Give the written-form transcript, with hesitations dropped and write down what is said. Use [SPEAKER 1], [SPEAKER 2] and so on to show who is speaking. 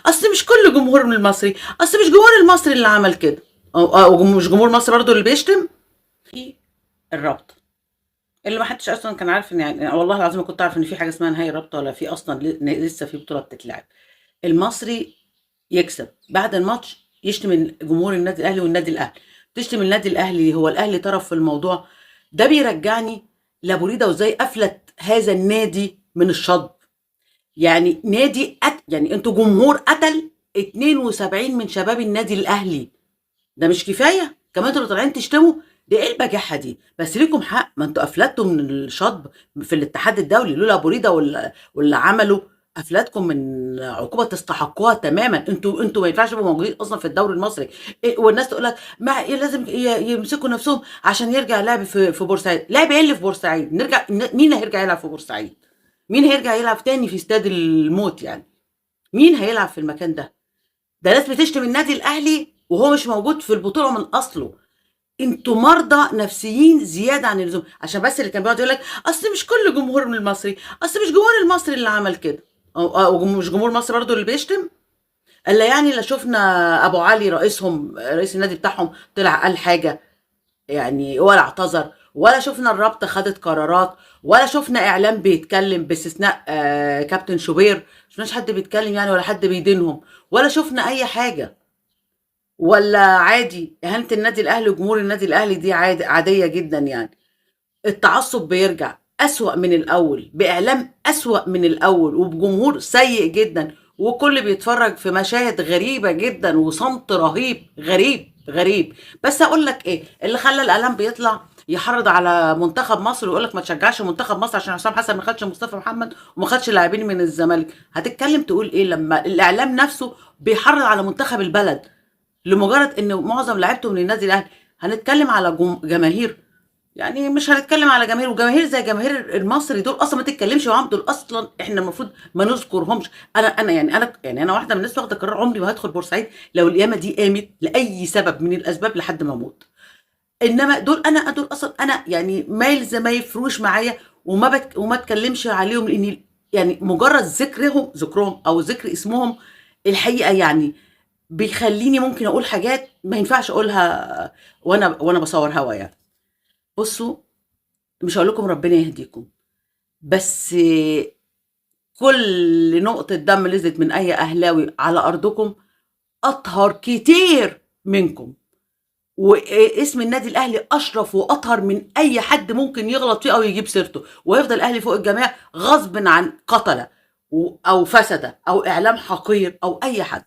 [SPEAKER 1] اصل مش كل جمهور من المصري، اصل مش جمهور المصري اللي عمل كده، أو مش جمهور مصر برضو اللي بيشتم. في الرابطه اللي ما حدش اصلا كان عارف ان، يعني والله العظيم ما كنت عارف ان في حاجه اسمها نهائي رابطه، ولا في اصلا لسه في بطوله بتتلعب. المصري يكسب بعد الماتش يشتم جمهور النادي الاهلي والنادي الاهلي، تشتم النادي الاهلي، هو الاهلي طرف في الموضوع؟ ده بيرجعني لابو ريده، وازاي افلت هذا النادي من الشطب. يعني يعني انتوا جمهور قتل 72 من شباب النادي الاهلي، ده مش كفايه كمان انتوا اللي طالعين تشتموا؟ ده ايه البجاحه دي؟ بس ليكم حق، ما انتوا افلتوا من الشطب في الاتحاد الدولي، لولا ابو ريده واللي عمله افلتكم من عقوبه تستحقوها تماما. انتوا ما ينفعش تبقوا موجودين اصلا في الدوري المصري. والناس تقول لك ما لازم يمسكوا نفسهم عشان يرجع لعب في بورسعيد. لعب ايه اللي في بورسعيد؟ نرجع، مين هيرجع يلعب في بورسعيد؟ مين هيرجع يلعب تاني في استاد الموت يعني؟ مين هيلعب في المكان ده؟ ده ناس بتشتم النادي الاهلي وهو مش موجود في البطوله من اصله. انتوا مرضى نفسيين زياده عن اللزوم، عشان بس اللي كان بيقعد يقول لك اصل مش كل جمهور من المصري، اصل مش جمهور المصري اللي عمل كده، او مش جمهور مصر برضو اللي بيشتم. الا يعني لا شفنا ابو علي رئيسهم، رئيس النادي بتاعهم، طلع قال حاجه يعني، ولا اعتذر، ولا شفنا الرابطه خدت قرارات، ولا شفنا اعلام بيتكلم باستثناء كابتن شوبير، شفناش حد بيتكلم يعني، ولا حد بيدينهم، ولا شفنا اي حاجه. ولا عادي اهانه النادي الاهلي وجمهور النادي الاهلي دي عاديه جدا يعني. التعصب بيرجع اسوأ من الاول، باعلام اسوأ من الاول، وبجمهور سيء جدا، وكل بيتفرج في مشاهد غريبه جدا، وصمت رهيب، غريب غريب. بس اقول لك ايه اللي خلى الاعلام بيطلع يحرض على منتخب مصر ويقول لك ما تشجعش منتخب مصر عشان حسام حسن ما خدش مصطفى محمد وما خدش لاعبين من الزمالك؟ هتتكلم تقول ايه لما الاعلام نفسه بيحرض على منتخب البلد لمجرد ان معظم لعيبته من النادي الاهلي؟ هنتكلم على جماهير؟ يعني مش هنتكلم على جماهير، وجماهير زي جماهير المصري دول اصلا ما تتكلمش معاهم، دول اصلا احنا المفروض ما نذكرهمش. انا واحده من الناس واخده قرار عمري ما هدخل بورسعيد لو القيامه دي قامت لاي سبب من الاسباب لحد ما اموت. انما دول اصلا انا يعني ما يفروش معايا، وما اتكلمش عليهم، لاني يعني مجرد ذكرهم او ذكر اسمهم الحقيقه يعني بيخليني ممكن اقول حاجات ما ينفعش اقولها وانا بصور هوا يعني. بصوا، مش هقول لكم ربنا يهديكم، بس كل نقطة دم نزلت من أي أهلاوي على أرضكم أطهر كتير منكم، واسم النادي الأهلي أشرف وأطهر من أي حد ممكن يغلط فيه أو يجيب سيرته، ويفضل الأهلي فوق الجميع غصب عن قتلة أو فسدة أو إعلام حقير أو أي حد.